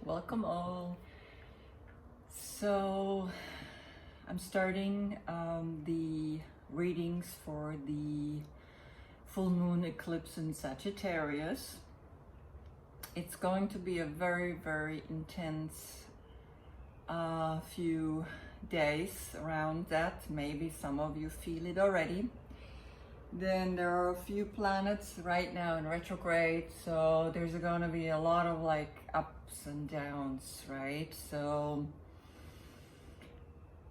Welcome all. So I'm starting the readings for the full moon eclipse in Sagittarius. It's going to be a very intense few days around that. Maybe some of you feel it already. Then there are a few planets right now in retrograde, so there's going to be a lot of like ups and downs, right? So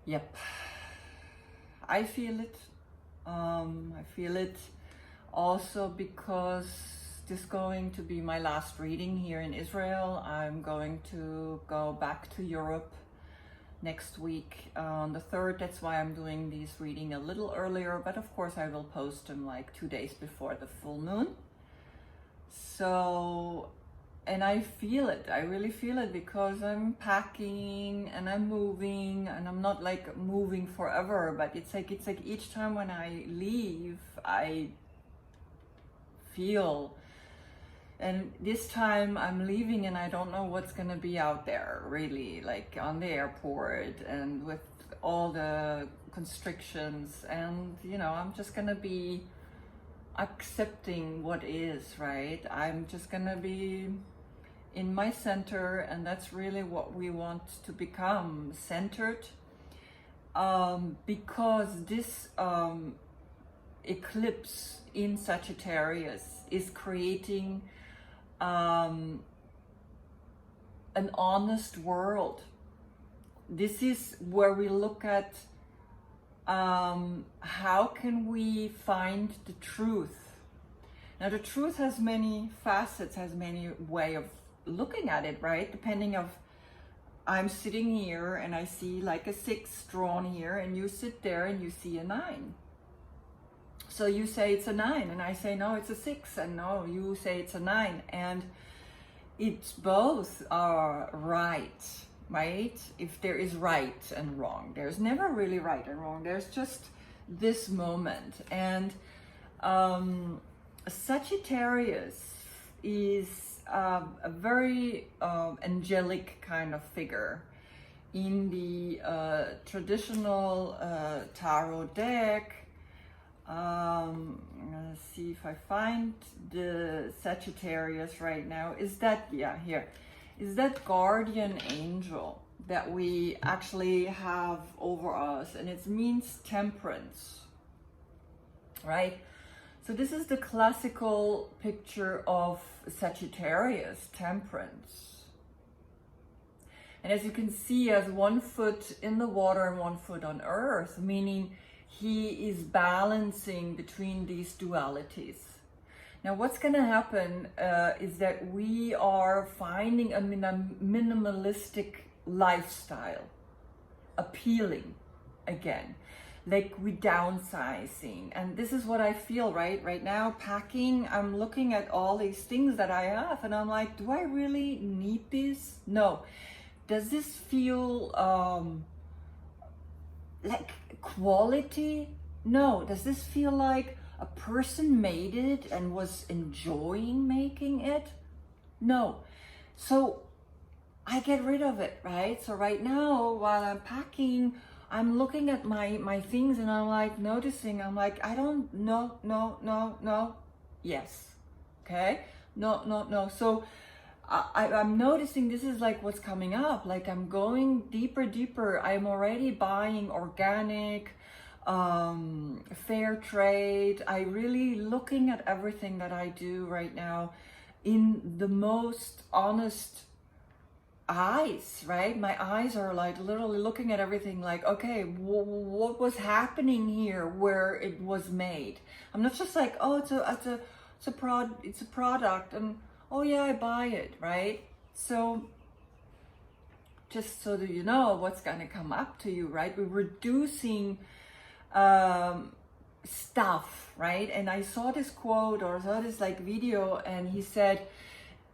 yep, I feel it. I feel it also because this is going to be my last reading here in Israel. I'm going to go back to Europe next week on the 3rd. That's why I'm doing these reading a little earlier, but of course I will post them like 2 days before the full moon. So, and I feel it, I really feel it, because I'm packing and I'm moving, and I'm not like moving forever, but it's like each time when I leave I feel. And this time I'm leaving and I don't know what's gonna be out there, really, like on the airport and with all the constrictions, and you know, I'm just gonna be accepting what is, right? I'm just gonna be in my center, and that's really what we want to become, centered, because this eclipse in Sagittarius is creating an honest world. This is where we look at how can we find the truth. Now the truth has many facets, has many way of looking at it, right? Depending of, I'm sitting here and I see like a 6 drawn here, and you sit there and you see a 9. So you say it's a 9, and I say no, it's a 6, and no, you say it's a 9, and it's both are right? If there is right and wrong, there's never really right and wrong. There's just this moment. And Sagittarius is a very angelic kind of figure in the traditional tarot deck. Let's see if I find the Sagittarius right now. Is that, yeah, here is that guardian angel that we actually have over us, and it means temperance, right? So this is the classical picture of Sagittarius, temperance. And as you can see, he has 1 foot in the water and 1 foot on earth, meaning he is balancing between these dualities. Now what's going to happen is that we are finding a minimalistic lifestyle appealing again, like we downsizing. And this is what I feel right now, packing. I'm looking at all these things that I have, and I'm like, do I really need this? No. Does this feel like quality? No. Does this feel like a person made it and was enjoying making it? No. So I get rid of it, right? So right now, while I'm packing, I'm looking at my things, and I'm like noticing, I'm like, I don't, no, yes, okay, no. So I'm noticing this is like what's coming up. Like I'm going deeper. I'm already buying organic, fair trade. I really looking at everything that I do right now in the most honest eyes, right? My eyes are like literally looking at everything like, okay, what was happening here where it was made? I'm not just like, oh, it's a product, and oh yeah, I buy it, right? So just so that you know what's going to come up to you, right? We're reducing stuff, right? And I saw this quote, or saw this like video, and he said,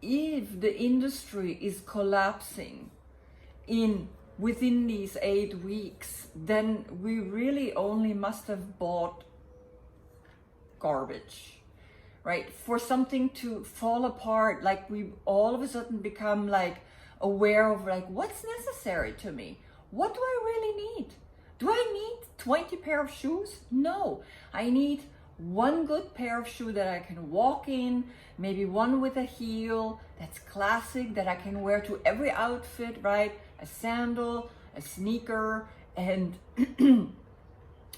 if the industry is collapsing within these 8 weeks, then we really only must have bought garbage, right? For something to fall apart, like we all of a sudden become like, aware of like what's necessary to me. What do I really need? Do I need 20 pair of shoes? No, I need one good pair of shoes that I can walk in, maybe one with a heel that's classic that I can wear to every outfit, right? A sandal, a sneaker, and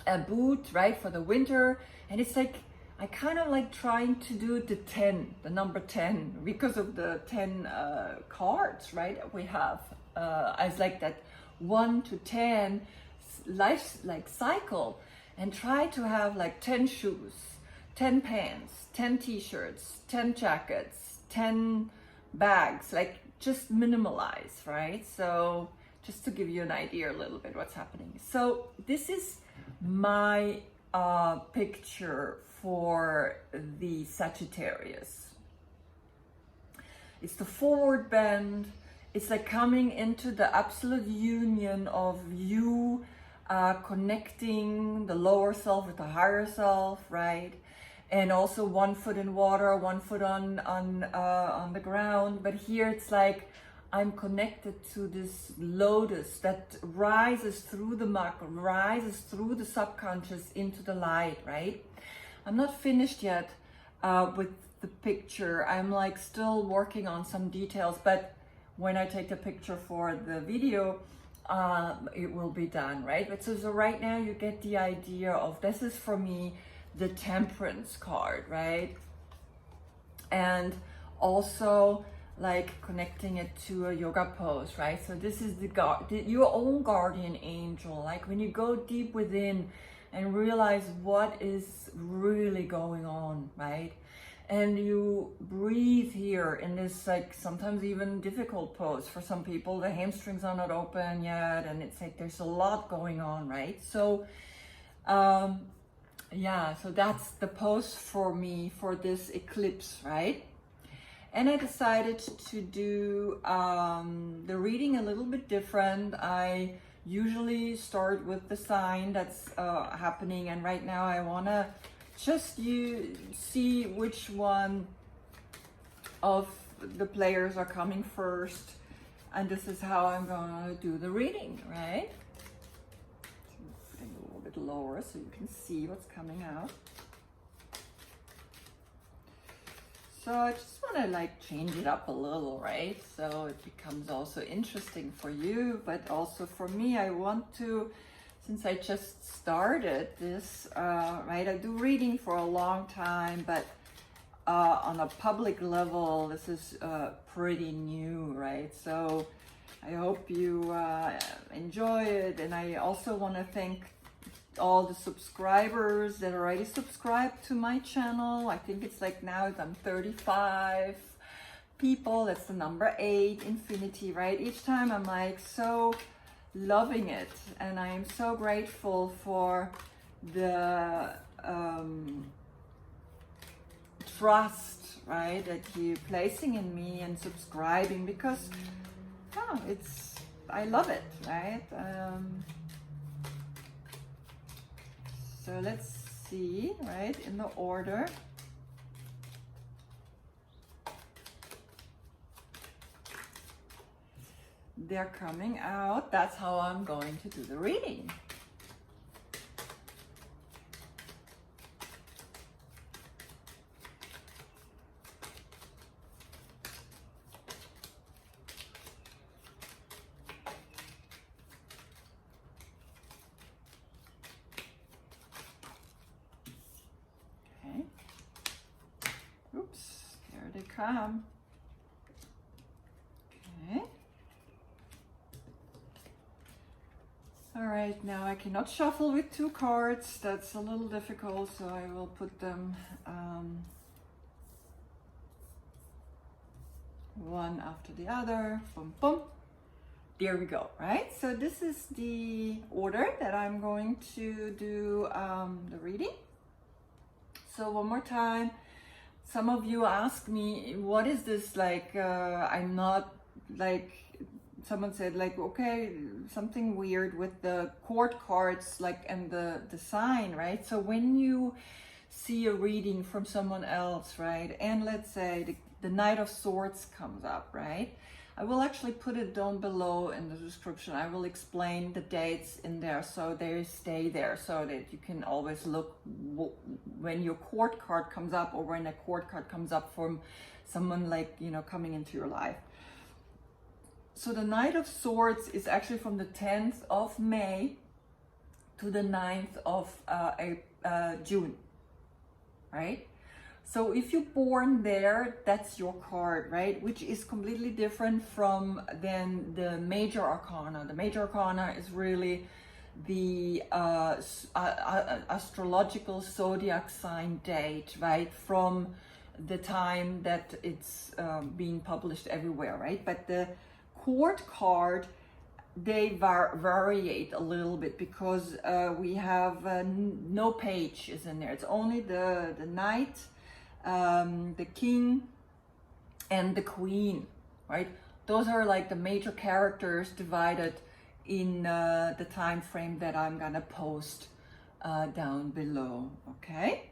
a boot, right, for the winter. And it's like I kind of like trying to do the number 10, because of the 10 cards, right, we have as like that 1 to 10 life like cycle, and try to have like 10 shoes, 10 pants, 10 t-shirts, 10 jackets, 10 bags, like just minimalize, right? So just to give you an idea a little bit what's happening. So this is my picture for the Sagittarius. It's the forward bend. It's like coming into the absolute union of you connecting the lower self with the higher self, right? And also one foot in water, one foot on the ground. But here it's like I'm connected to this lotus that rises through the muck, rises through the subconscious into the light, right? I'm not finished yet with the picture. I'm like still working on some details, but when I take the picture for the video, it will be done, right? But so right now you get the idea of, this is for me the Temperance card, right? And also like connecting it to a yoga pose, right? So this is your own guardian angel, like when you go deep within and realize what is really going on, right? And you breathe here in this like sometimes even difficult pose for some people. The hamstrings are not open yet, and it's like there's a lot going on, right? So yeah, so that's the pose for me for this eclipse, right? And I decided to do the reading a little bit different. I usually start with the sign that's happening, and right now I want to just see which one of the players are coming first, and this is how I'm going to do the reading, right? Putting it a little bit lower so you can see what's coming out. So I just want to like change it up a little, right? So it becomes also interesting for you, but also for me. I want to, since I just started this, right? I do reading for a long time, but on a public level, this is pretty new, right? So I hope you enjoy it. And I also want to thank all the subscribers that already subscribed to my channel. I think it's like now I'm 35 people. That's the number 8, infinity, right? Each time I'm like so loving it, and I am so grateful for the trust, right, that you're placing in me and subscribing, because I love it, right? So let's see, right, in the order. They're coming out. That's how I'm going to do the reading. Okay. Oops, there they come. Okay. All right, now I cannot shuffle with 2 cards. That's a little difficult, so I will put them one after the other. Boom, boom. There we go, right? So this is the order that I'm going to do the reading. So one more time, some of you ask me, what is this like? I'm not like, someone said like, okay, something weird with the court cards, like, and the sign, right? So when you see a reading from someone else, right, and let's say the Knight of Swords comes up, right, I will actually put it down below in the description. I will explain the dates in there so they stay there, so that you can always look when your court card comes up, or when a court card comes up from someone like, you know, coming into your life. So the Knight of Swords is actually from the 10th of May to the 9th of June, right? So if you're born there, that's your card, right? Which is completely different from then the major arcana. The major arcana is really the astrological zodiac sign date, right? From the time that it's being published everywhere, right? But the court card, they variate a little bit, because we have no page is in there. It's only the knight, the king, and the queen, right? Those are like the major characters divided in the time frame that I'm gonna post down below. Okay,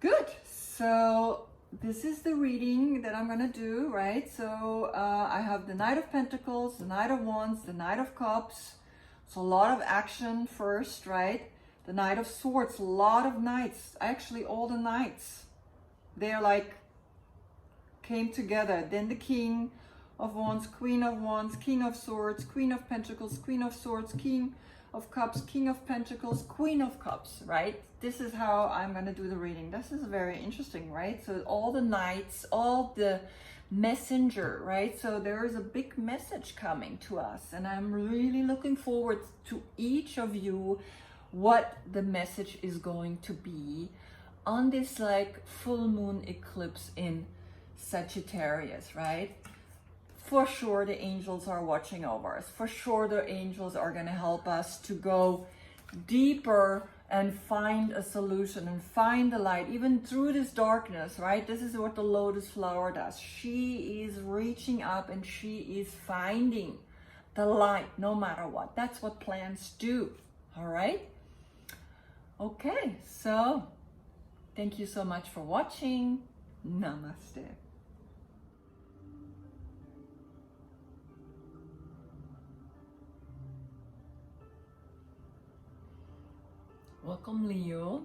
good. So this is the reading that I'm gonna do, right? So I have the Knight of Pentacles, the Knight of Wands, the Knight of Cups. So a lot of action first, right? The Knight of Swords, a lot of knights. Actually, all the knights, they're like came together. Then the King of Wands, Queen of Wands, King of Swords, Queen of Pentacles, Queen of Swords, King of Cups, King of Pentacles, Queen of Cups, right? This is how I'm going to do the reading. This is very interesting, right? So all the knights, all the messenger, right? So there is a big message coming to us, and I'm really looking forward to each of you, what the message is going to be on this like full moon eclipse in Sagittarius, right? For sure the angels are watching over us. For sure the angels are going to help us to go deeper and find a solution and find the light, even through this darkness, right? This is what the lotus flower does. She is reaching up and she is finding the light no matter what. That's what plants do, all right? Okay, so thank you so much for watching. Namaste. Welcome, Leo.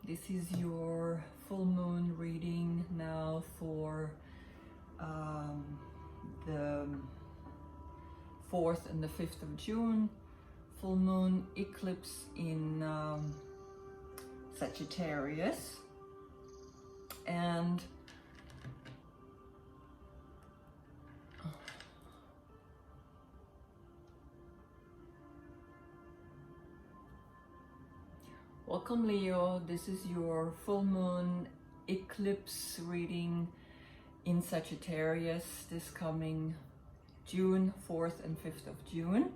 This is your full moon reading now for the 4th and the 5th of June. Full moon eclipse in Sagittarius. And welcome, Leo. This is your full moon eclipse reading in Sagittarius this coming June 4th and 5th of June.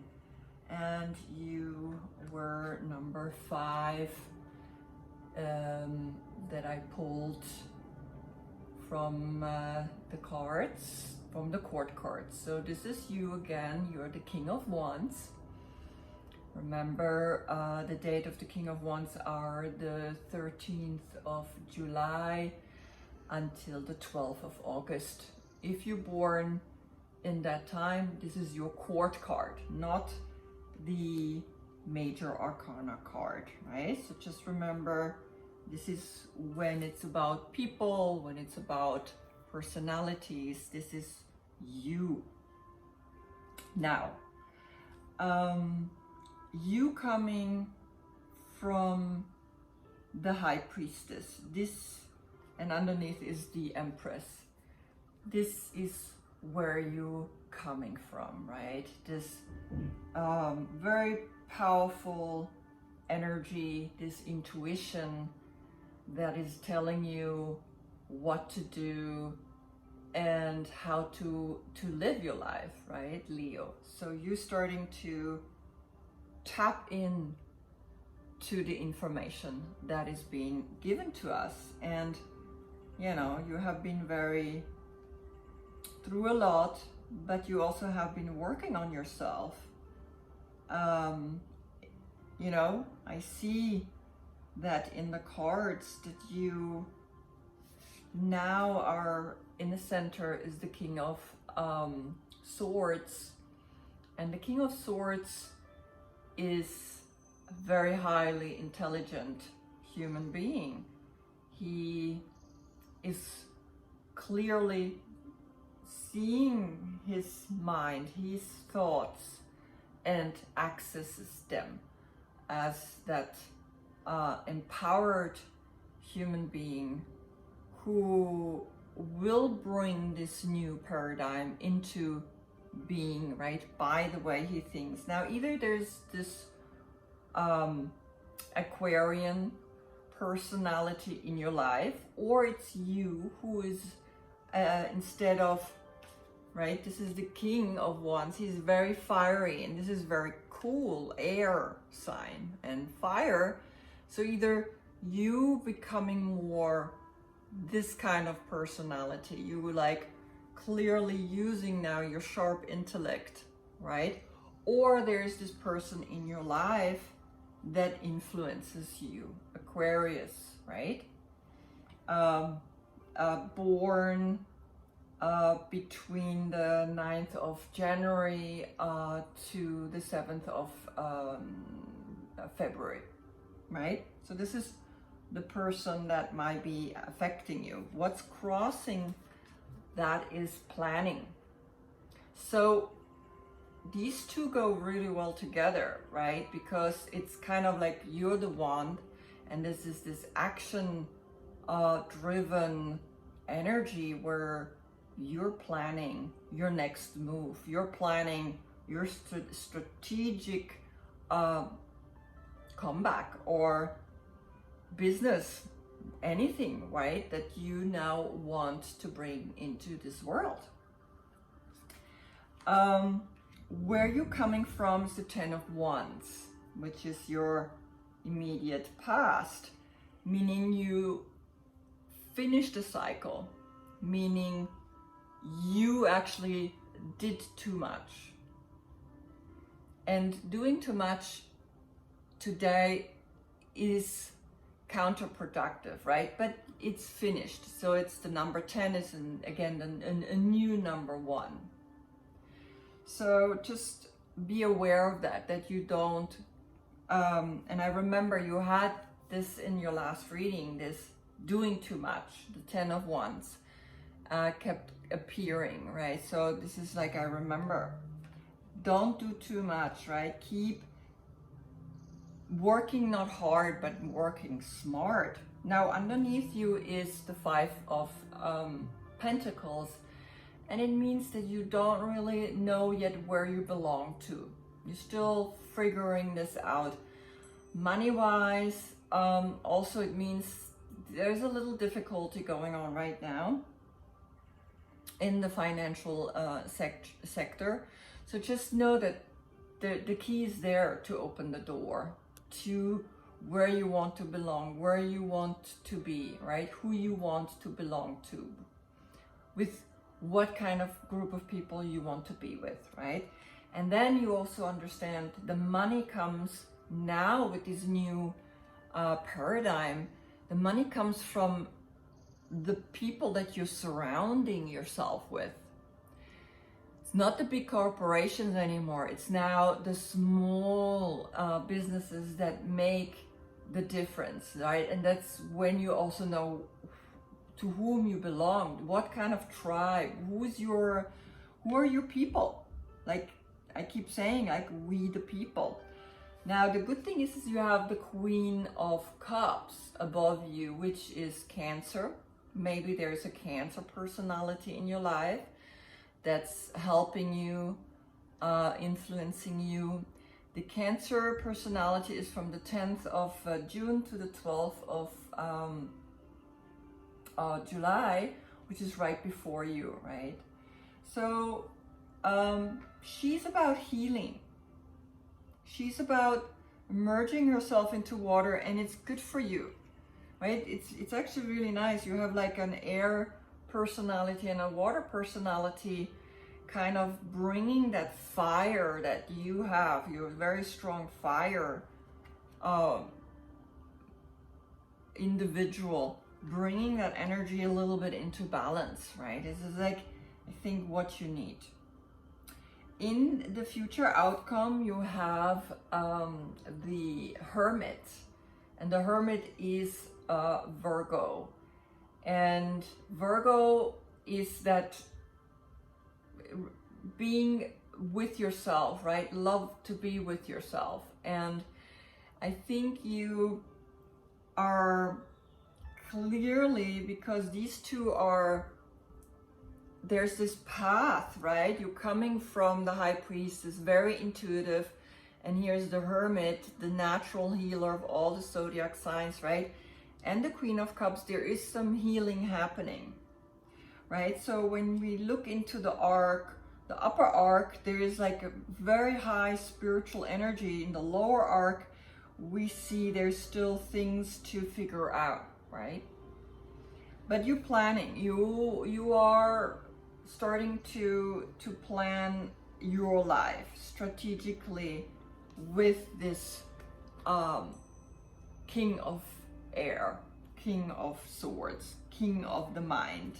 And you were number 5 that I pulled from the cards, from the court cards. So this is you again. You're the King of Wands. Remember, the date of the King of Wands are the 13th of July until the 12th of August. If you're born in that time, this is your court card, not the major arcana card, right? So just remember, this is when it's about people, when it's about personalities. This is you. Now, you coming from the High Priestess, this, and underneath is the Empress. This is where you coming from, right? This very powerful energy, this intuition that is telling you what to do and how to live your life, right, Leo? So you're starting to tap in to the information that is being given to us. And you know, you have been very through a lot, but you also have been working on yourself. You know, I see that in the cards that you now are in the center is the King of Swords, and the King of Swords is a very highly intelligent human being. He is clearly seeing his mind, his thoughts, and accesses them as that empowered human being who will bring this new paradigm into being, right, by the way he thinks. Now, either there's this Aquarian personality in your life, or it's you who is instead of, right, this is the King of Wands, he's very fiery, and this is very cool, air sign and fire. So either you becoming more this kind of personality, you like clearly using now your sharp intellect, right? Or there's this person in your life that influences you, Aquarius, right? Born between the 9th of January to the 7th of February, right? So this is the person that might be affecting you. What's crossing that is planning. So these two go really well together, right? Because it's kind of like you're the wand, and this is this action driven energy where you're planning your next move, you're planning your strategic comeback or business, anything, right, that you now want to bring into this world. Where you're coming from is the 10 of Wands, which is your immediate past, meaning you finished the cycle, meaning you actually did too much. And doing too much today is counterproductive, right? But it's finished. So it's the number 10 is again a new number 1. So just be aware of that you don't, and I remember you had this in your last reading, this doing too much, the 10 of Wands kept appearing, right? So this is like, I remember, don't do too much, right? Keep working not hard, but working smart. Now underneath you is the 5 of Pentacles, and it means that you don't really know yet where you belong to. You're still figuring this out. Money-wise, also it means there's a little difficulty going on right now in the financial sector. So just know that the key is there to open the door to where you want to belong, where you want to be, right? Who you want to belong to, with what kind of group of people you want to be with, right? And then you also understand the money comes now with this new paradigm. The money comes from the people that you're surrounding yourself with. It's not the big corporations anymore. It's now the small businesses that make the difference, right? And that's when you also know to whom you belong, what kind of tribe, who are your people? Like I keep saying, like, we the people. Now the good thing is you have the Queen of Cups above you, which is Cancer. Maybe there's a Cancer personality in your life that's helping you, influencing you. The Cancer personality is from the 10th of June to the 12th of July, which is right before you, right? So she's about healing. She's about merging herself into water, and it's good for you, right? It's actually really nice. You have like an air personality and a water personality, kind of bringing that fire that you have, your very strong fire individual, bringing that energy a little bit into balance, right? This is like I think, what you need. In the future outcome, you have the Hermit, and the Hermit is Virgo. And Virgo is that being with yourself, right? Love to be with yourself. And I think you are clearly, because these two are, there's this path, right? You're coming from the High Priestess, very intuitive, and here's the Hermit, the natural healer of all the zodiac signs, right? And the Queen of Cups. There is some healing happening, right? So when we look into the arc, the upper arc, there is like a very high spiritual energy. In the lower arc, we see there's still things to figure out, right? But you're planning, you are starting to plan your life strategically with this King of Air, King of Swords, King of the Mind,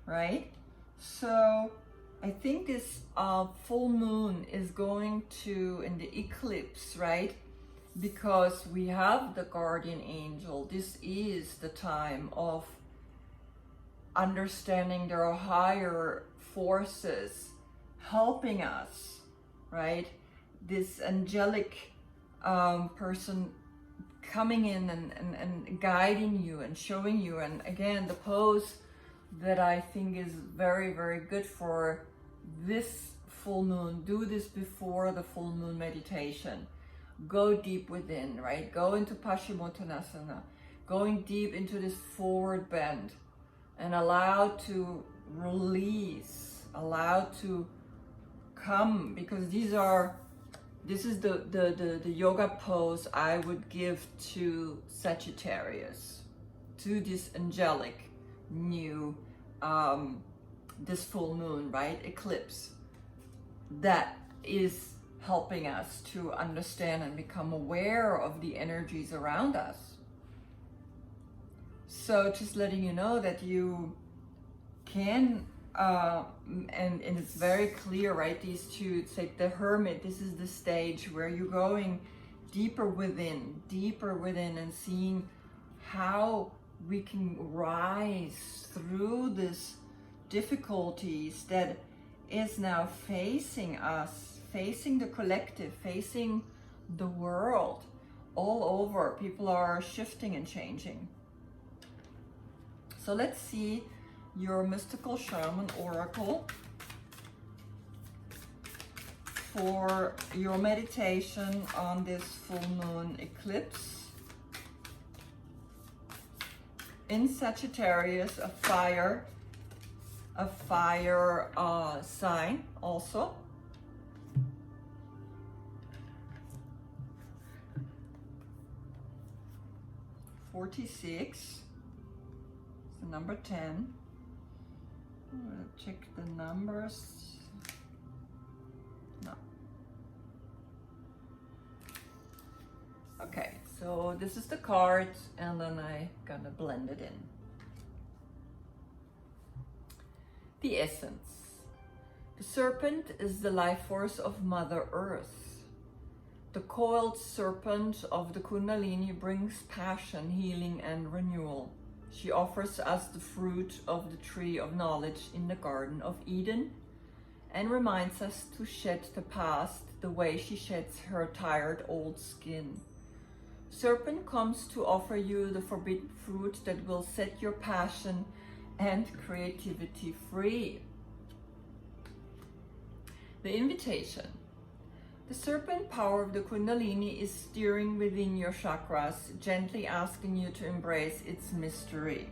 right? So I think this full moon is going to, in the eclipse, right? Because we have the guardian angel. This is the time of understanding there are higher forces helping us, right? This angelic person coming in and guiding you and showing you. And again, the pose that I think is very, very good for this full moon, do this before the full moon meditation. Go deep within, right? Go into Paschimottanasana, going deep into this forward bend, and allow to release, allow to come, because this is the yoga pose I would give to Sagittarius, to this angelic new this full moon, right? Eclipse, that is helping us to understand and become aware of the energies around us. So just letting you know that you can and it's very clear, right? These two, it's like the Hermit, this is the stage where you're going deeper within and seeing how we can rise through this difficulties that is now facing us, facing the collective, facing the world all over. People are shifting and changing. So let's see your mystical shaman oracle for your meditation on this full moon eclipse. In Sagittarius, a fire sign also. '46, the number 10. I'm gonna check the numbers. No. Okay, so this is the card, and then I'm gonna blend it in. The essence. The serpent is the life force of Mother Earth. The coiled serpent of the Kundalini brings passion, healing, and renewal. She offers us the fruit of the tree of knowledge in the Garden of Eden and reminds us to shed the past the way she sheds her tired old skin. Serpent comes to offer you the forbidden fruit that will set your passion and creativity free. The invitation. The serpent power of the Kundalini is steering within your chakras, gently asking you to embrace its mystery.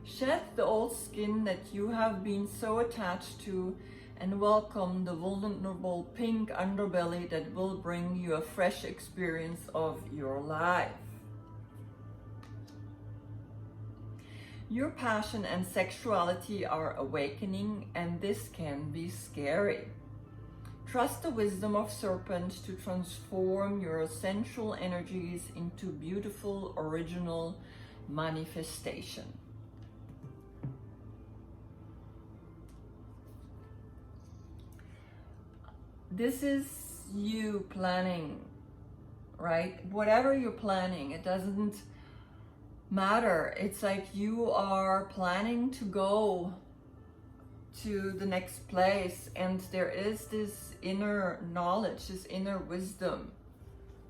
Shed the old skin that you have been so attached to and welcome the vulnerable pink underbelly that will bring you a fresh experience of your life. Your passion and sexuality are awakening, and this can be scary. Trust the wisdom of serpent to transform your sensual energies into beautiful, original manifestation. this is you planning, right? Whatever you're planning, it doesn't matter. It's like you are planning to go to the next place, and there is this inner knowledge, this inner wisdom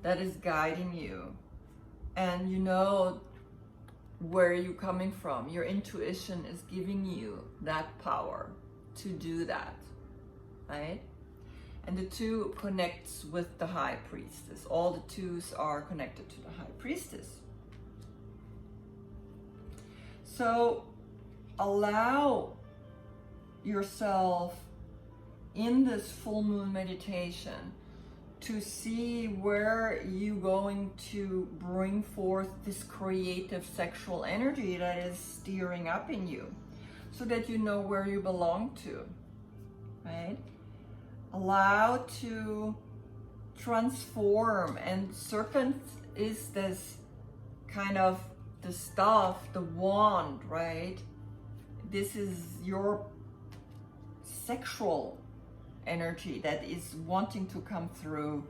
that is guiding you, and you know where you're coming from. Your intuition is giving you that power to do that, right? And the two connects with the high priestess. All the twos are connected to the high priestess. So allow yourself in this full moon meditation to see where you're going to bring forth this creative sexual energy that is stirring up in you, so that you know where you belong to, right? Allow to transform, and serpent is this kind of the staff, the wand, right? This is your sexual energy that is wanting to come through,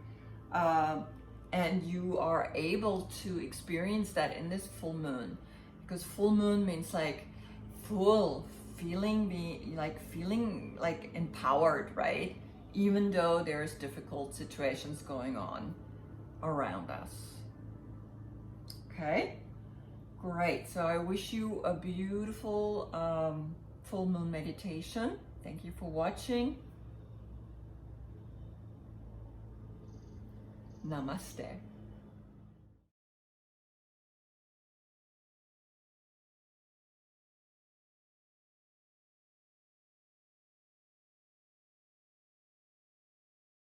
and you are able to experience that in this full moon, because full moon means like full feeling like empowered, right? Even though there's difficult situations going on around us. Okay, great. So I wish you a beautiful full moon meditation. Thank you for watching. Namaste.